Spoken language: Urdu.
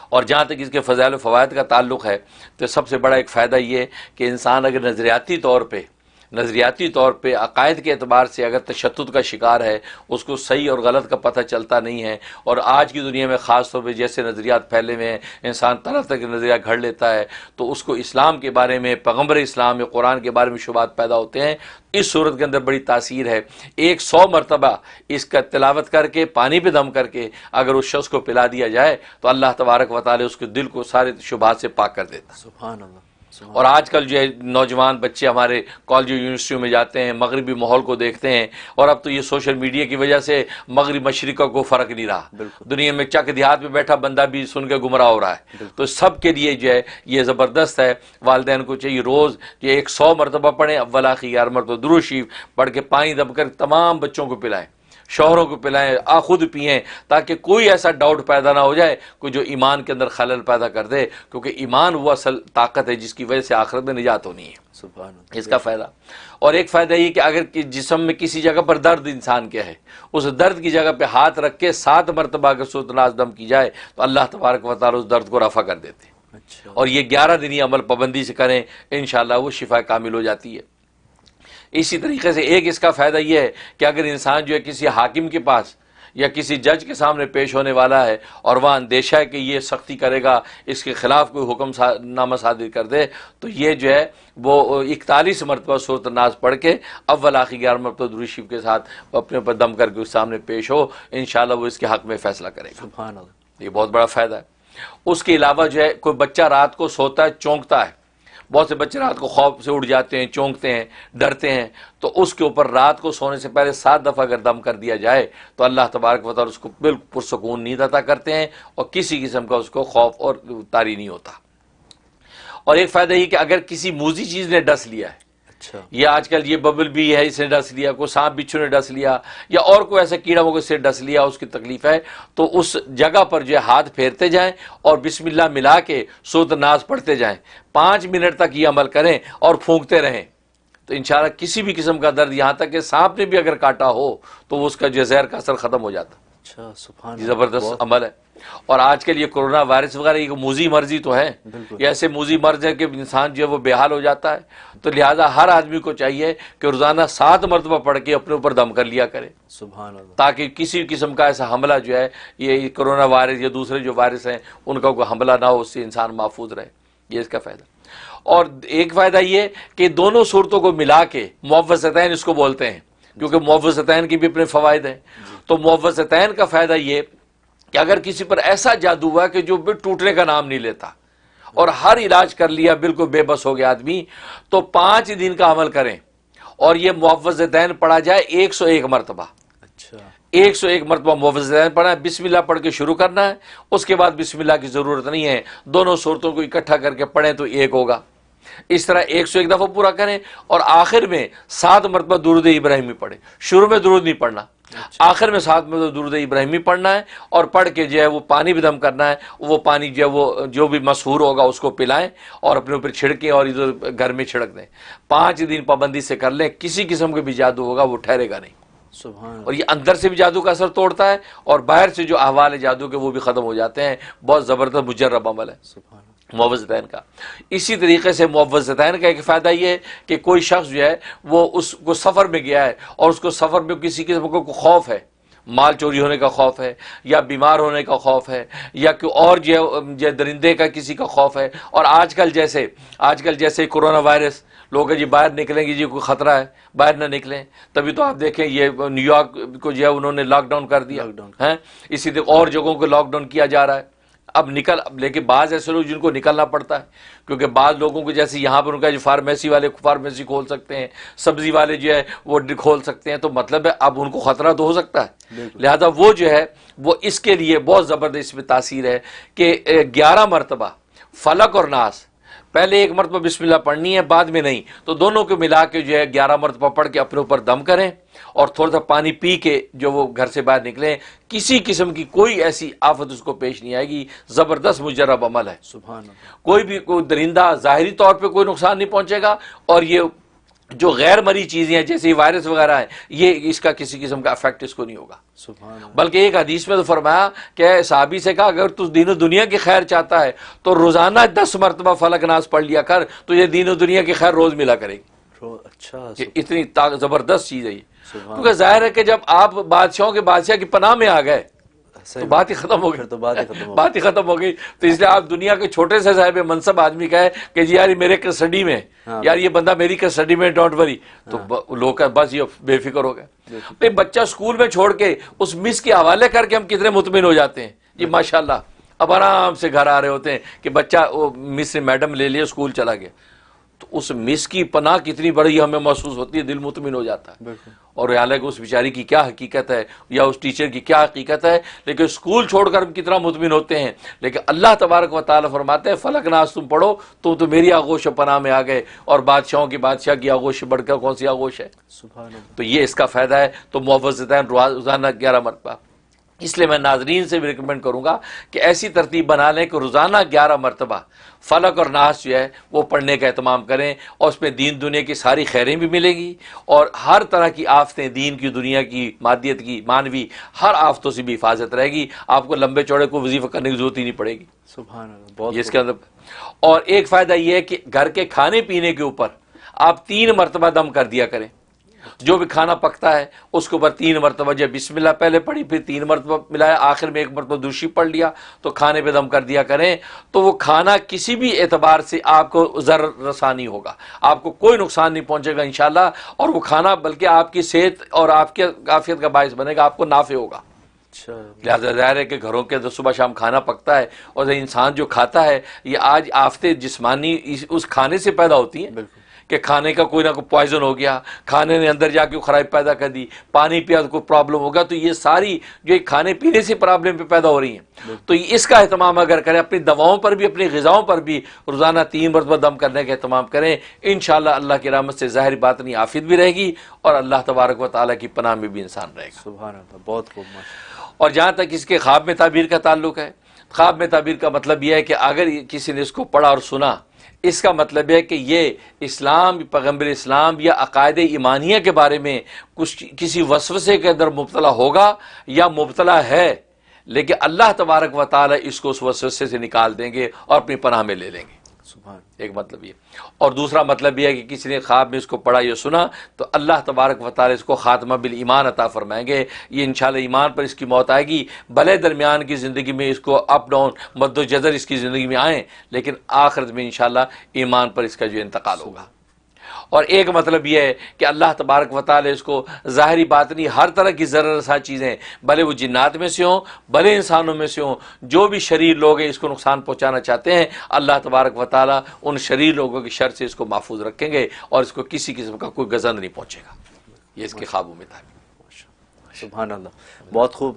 اور جہاں تک اس کے فضائل و فوائد کا تعلق ہے تو سب سے بڑا ایک فائدہ یہ کہ انسان اگر نظریاتی طور پہ عقائد کے اعتبار سے اگر تشدد کا شکار ہے، اس کو صحیح اور غلط کا پتہ چلتا نہیں ہے، اور آج کی دنیا میں خاص طور پہ جیسے نظریات پھیلے ہوئے ہیں، انسان طرح طرح کے نظریہ گھڑ لیتا ہے، تو اس کو اسلام کے بارے میں، پیغمبر اسلام یا قرآن کے بارے میں شبہات پیدا ہوتے ہیں۔ اس صورت کے اندر بڑی تاثیر ہے، 100 مرتبہ اس کا تلاوت کر کے، پانی پہ دم کر کے اگر اس شخص کو پلا دیا جائے تو اللہ تبارک و تعالی اس کے دل کو سارے شبہات سے پاک کر دیتا ہے۔ سبحان اللہ۔ اور آج کل جو ہے نوجوان بچے ہمارے کالج یونیورسٹیوں میں جاتے ہیں، مغربی ماحول کو دیکھتے ہیں، اور اب تو یہ سوشل میڈیا کی وجہ سے مغرب مشرق کا کوئی فرق نہیں رہا، دنیا میں چک دیہات میں بیٹھا بندہ بھی سن کے گمراہ ہو رہا ہے۔ تو سب کے لیے جو ہے یہ زبردست ہے، والدین کو چاہیے روز یہ 100 مرتبہ پڑھیں، اول آخر 11 مرتبہ درود شریف پڑھ کے پانی دم کر تمام بچوں کو پلائیں، شوہروں کو پلائیں، خود پئیں، تاکہ کوئی ایسا ڈاؤٹ پیدا نہ ہو جائے کوئی جو ایمان کے اندر خلل پیدا کر دے، کیونکہ ایمان وہ اصل طاقت ہے جس کی وجہ سے آخرت میں نجات ہونی ہے۔ سبحان اللہ۔ اس کا فائدہ، اور ایک فائدہ یہ کہ اگر جسم میں کسی جگہ پر درد انسان کے ہے، اس درد کی جگہ پہ ہاتھ رکھ کے 7 مرتبہ اگر سورۃ الناس دم کی جائے تو اللہ تبارک و تعالی اس درد کو رفع کر دیتے ہیں۔ اچھا۔ اور یہ 11 دن یہ عمل پابندی سے کریں، انشاءاللہ وہ شفا کامل ہو جاتی ہے۔ اسی طریقے سے ایک اس کا فائدہ یہ ہے کہ اگر انسان جو ہے کسی حاکم کے پاس یا کسی جج کے سامنے پیش ہونے والا ہے اور وہاں اندیشہ ہے کہ یہ سختی کرے گا، اس کے خلاف کوئی حکم نامہ صادر کر دے، تو یہ جو ہے وہ 41 مرتبہ سورۃ الناس پڑھ کے اول آخر 11 مرتبہ درود شریف کے ساتھ اپنے اوپر دم کر کے اس سامنے پیش ہو، انشاءاللہ وہ اس کے حق میں فیصلہ کرے گا۔ سبحان اللہ۔ یہ بہت بڑا فائدہ ہے۔ اس کے علاوہ جو ہے کوئی بچہ رات کو سوتا ہے، چونکتا ہے، بہت سے بچے رات کو خوف سے اٹھ جاتے ہیں، چونکتے ہیں، ڈرتے ہیں، تو اس کے اوپر رات کو سونے سے پہلے 7 دفعہ اگر دم کر دیا جائے تو اللہ تبارک و تعالی اس کو بالکل پرسکون نیند عطا کرتے ہیں، اور کسی قسم کا اس کو خوف اور طاری نہیں ہوتا۔ اور ایک فائدہ یہ کہ اگر کسی موذی چیز نے ڈس لیا ہے، اچھا۔ یہ آج کل یہ ببل بھی ہے، اس نے ڈس لیا، کوئی سانپ بچھو نے ڈس لیا، یا اور کوئی ایسا کیڑا وہ سے ڈس لیا، اس کی تکلیف ہے، تو اس جگہ پر جو ہے ہاتھ پھیرتے جائیں اور بسم اللہ ملا کے سورۃ الناس پڑھتے جائیں، 5 منٹ تک یہ عمل کریں اور پھونکتے رہیں، تو انشاءاللہ کسی بھی قسم کا درد، یہاں تک کہ سانپ نے بھی اگر کاٹا ہو تو اس کا جو زہر کا اثر ختم ہو جاتا۔ اچھا، سبحان یہ اللہ۔ زبردست عمل ہے۔ اور آج کل یہ کورونا وائرس وغیرہ یہ موذی مرضی تو ہے، یہ ایسے موذی مرض ہے کہ انسان جو ہے وہ بے حال ہو جاتا ہے، تو لہٰذا ہر آدمی کو چاہیے کہ روزانہ 7 مرتبہ پڑھ کے اپنے اوپر دم کر لیا کرے، سبحان اللہ۔ تاکہ کسی قسم کا ایسا حملہ جو ہے یہ کورونا وائرس یا دوسرے جو وائرس ہیں ان کا کوئی حملہ نہ ہو، اس سے انسان محفوظ رہے۔ یہ اس کا فائدہ۔ اور ایک فائدہ یہ کہ دونوں صورتوں کو ملا کے معوذتین اس کو بولتے ہیں، کیونکہ معوذتین کی بھی اپنے فوائد ہیں۔ تو معوذتین کا فائدہ یہ کہ اگر کسی پر ایسا جادو ہوا کہ جو ٹوٹنے کا نام نہیں لیتا اور ہر علاج کر لیا، بالکل بے بس ہو گیا آدمی، تو 5 دن کا عمل کریں اور یہ معوذتین پڑھا جائے 101 مرتبہ۔ اچھا۔ 101 مرتبہ معوذتین پڑھنا ہے، بسم اللہ پڑھ کے شروع کرنا ہے، اس کے بعد بسم اللہ کی ضرورت نہیں ہے، دونوں صورتوں کو اکٹھا کر کے پڑھیں تو 1 ہوگا۔ اس طرح 101 دفعہ پورا کریں، اور آخر میں 7 مرتبہ درود ابراہیمی پڑھیں۔ شروع میں درود نہیں پڑھنا، آخر میں 7 مرتبہ درود ابراہیمی پڑھنا ہے، اور پڑھ کے جو ہے وہ پانی بھی دم کرنا ہے، وہ پانی جو ہے وہ جو بھی مسحور ہوگا اس کو پلائیں اور اپنے اوپر چھڑکیں اور ادھر گھر میں چھڑک دیں۔ 5 دن پابندی سے کر لیں، کسی قسم کے بھی جادو ہوگا وہ ٹھہرے گا نہیں۔ سبحان اور یہ اندر سے بھی جادو کا اثر توڑتا ہے، اور باہر سے جو احوال جادو کے وہ بھی ختم ہو جاتے ہیں۔ بہت زبردست مجرب عمل ہے سبحان معوذتین کا۔ اسی طریقے سے معوذتین کا ایک فائدہ یہ ہے کہ کوئی شخص جو ہے وہ اس کو سفر میں گیا ہے اور اس کو سفر میں کسی قسم کا کوئی خوف ہے، مال چوری ہونے کا خوف ہے، یا بیمار ہونے کا خوف ہے، یا کوئی اور جو درندے کا کسی کا خوف ہے، اور آج کل جیسے کورونا وائرس، لوگ جی باہر نکلیں گے، جی کوئی خطرہ ہے باہر نہ نکلیں، تبھی تو آپ دیکھیں یہ نیو یارک کو جو ہے انہوں نے لاک ڈاؤن کر دیا ہے، اسی طرح اور جگہوں کو لاک ڈاؤن کیا جا رہا ہے۔ اب لیکن بعض ایسے لوگ جن کو نکلنا پڑتا ہے، کیونکہ بعض لوگوں کو جیسے یہاں پر ان کا جو فارمیسی والے فارمیسی کھول سکتے ہیں، سبزی والے جو ہے وہ کھول سکتے ہیں، تو مطلب ہے اب ان کو خطرہ تو ہو سکتا ہے، لہذا وہ جو ہے وہ اس کے لیے بہت زبردست اس میں تاثیر ہے کہ 11 مرتبہ فلق اور ناس، پہلے 1 مرتبہ بسم اللہ پڑھنی ہے، بعد میں نہیں، تو دونوں کو ملا کے جو ہے 11 مرتبہ پڑھ کے اپنے اوپر دم کریں، اور تھوڑا سا پانی پی کے جو وہ گھر سے باہر نکلیں، کسی قسم کی کوئی ایسی آفت اس کو پیش نہیں آئے گی۔ زبردست مجرب عمل ہے۔ سبحان اللہ۔ کوئی درندہ ظاہری طور پہ کوئی نقصان نہیں پہنچے گا، اور یہ جو غیر مری چیزیں ہیں جیسے وائرس وغیرہ ہیں، یہ اس کا کسی قسم کا افیکٹ اس کو نہیں ہوگا. سبحان اللہ. بلکہ ایک حدیث میں تو فرمایا کہ صحابی سے کہا اگر تو دین و دنیا کی خیر چاہتا ہے تو روزانہ 10 مرتبہ فلق ناس پڑھ لیا کر، تو یہ دین و دنیا کی خیر روز ملا کرے گی. اچھا. یہ اتنی زبردست چیز ہے یہ. سبحان کیونکہ ظاہر ہے کہ جب آپ بادشاہوں کے بادشاہ کی پناہ میں آ گئے تو بات ہی ختم ہو گئی. تو بات ہی ختم ہو بات ہی ختم ہو گئی. تو اس لیے آپ دنیا کے چھوٹے سے صاحب منصب آدمی کہے کہ جی یار یہ میرے کسٹڈی میں، یار یہ بندہ میری کسٹڈی میں، ڈونٹ وری، تو لوگ بس یہ بے فکر ہو گئے. بچہ اسکول میں چھوڑ کے اس مس کے حوالے کر کے ہم کتنے مطمئن ہو جاتے ہیں. جی ماشاءاللہ اب آرام سے گھر آ رہے ہوتے ہیں کہ بچہ وہ مس نے میڈم لے لیا اسکول چلا گیا. تو اس مس کی پناہ کتنی بڑی ہمیں محسوس ہوتی ہے، دل مطمئن ہو جاتا ہے. اور حالانکہ اس بیچاری کی کیا حقیقت ہے یا اس ٹیچر کی کیا حقیقت ہے، لیکن اسکول چھوڑ کر ہم کتنا مطمئن ہوتے ہیں. لیکن اللہ تبارک و تعالیٰ فرماتے ہیں فلق ناس تم پڑھو تو میری آغوش و پناہ میں آ گئے، اور بادشاہوں کی بادشاہ کی آغوش بڑھ کر کون سی آغوش ہے. سبحان اللہ. تو یہ اس کا فائدہ ہے. تو معوذتین روزانہ 11 مرتبہ. اس لیے میں ناظرین سے بھی ریکمینڈ کروں گا کہ ایسی ترتیب بنا لیں کہ روزانہ 11 مرتبہ فلق اور ناس جو ہے وہ پڑھنے کا اہتمام کریں، اور اس میں دین دنیا کی ساری خیریں بھی ملیں گی، اور ہر طرح کی آفتیں، دین کی، دنیا کی، مادیت کی، مانوی ہر آفتوں سے بھی حفاظت رہے گی. آپ کو لمبے چوڑے کو وظیفہ کرنے کی ضرورت ہی نہیں پڑے گی. سبحان اللہ. بہت یہ اس کے اندر. اور ایک فائدہ یہ ہے کہ گھر کے کھانے پینے کے اوپر آپ 3 مرتبہ دم کر دیا کریں. جو بھی کھانا پکتا ہے اس کے اوپر 3 مرتبہ جب بسم اللہ پہلے پڑھی، پھر 3 مرتبہ ملایا، آخر میں 1 مرتبہ دوشی پڑھ لیا، تو کھانے پہ دم کر دیا کریں. تو وہ کھانا کسی بھی اعتبار سے آپ کو ضرر رسا نہیں ہوگا، آپ کو کوئی نقصان نہیں پہنچے گا انشاءاللہ. اور وہ کھانا بلکہ آپ کی صحت اور آپ کی عافیت کا باعث بنے گا، آپ کو نافع ہوگا. اچھا. لہٰذا ظاہر ہے کہ گھروں کے اندر صبح شام کھانا پکتا ہے، اور انسان جو کھاتا ہے یہ آج آفتیں جسمانی اس کھانے سے پیدا ہوتی ہیں. بالکل. کہ کھانے کا کوئی نہ کوئی پوائزن ہو گیا، کھانے نے اندر جا کے خرابی پیدا کر دی، پانی پیا تو کوئی پرابلم ہوگا. تو یہ ساری جو کھانے پینے سے پرابلم پہ پیدا ہو رہی ہیں. تو اس کا اہتمام اگر کریں، اپنی دواؤں پر بھی، اپنی غذاؤں پر بھی روزانہ 3 مرتبہ دم کرنے کا اہتمام کریں، انشاءاللہ اللہ کی رحمت سے ظاہری باطنی عافیت بھی رہے گی، اور اللہ تبارک و تعالیٰ کی پناہ میں بھی انسان رہے گا. سبحان اللہ. بہت خوب. ماشاءاللہ. اور جہاں تک اس کے خواب میں تعبیر کا تعلق ہے، خواب میں تعبیر کا مطلب یہ ہے کہ اگر کسی نے اس کو پڑھا اور سنا، اس کا مطلب ہے کہ یہ اسلام، پیغمبر اسلام یا عقائد ایمانیہ کے بارے میں کسی وسوسے کے اندر مبتلا ہوگا یا مبتلا ہے، لیکن اللہ تبارک و تعالی اس کو اس وسوسے سے نکال دیں گے اور اپنی پناہ میں لے لیں گے. سبحان. ایک مطلب یہ. اور دوسرا مطلب یہ ہے کہ کسی نے خواب میں اس کو پڑھا یا سنا تو اللہ تبارک و تعالی اس کو خاتمہ بالایمان عطا فرمائیں گے. یہ انشاءاللہ ایمان پر اس کی موت آئے گی، بھلے درمیان کی زندگی میں اس کو اپ ڈاؤن مد و جزر اس کی زندگی میں آئیں، لیکن آخرت میں انشاءاللہ ایمان پر اس کا جو انتقال ہوگا. اور ایک مطلب یہ ہے کہ اللہ تبارک و تعالی اس کو ظاہری باطنی ہر طرح کی ضرر رساں چیزیں، بھلے وہ جنات میں سے ہوں، بھلے انسانوں میں سے ہوں، جو بھی شریر لوگ ہیں اس کو نقصان پہنچانا چاہتے ہیں، اللہ تبارک و تعالی ان شریر لوگوں کی شر سے اس کو محفوظ رکھیں گے، اور اس کو کسی قسم کا کوئی گزند نہیں پہنچے گا. یہ اس کے خوابوں میں تھا. سبحان اللہ. بہت خوب.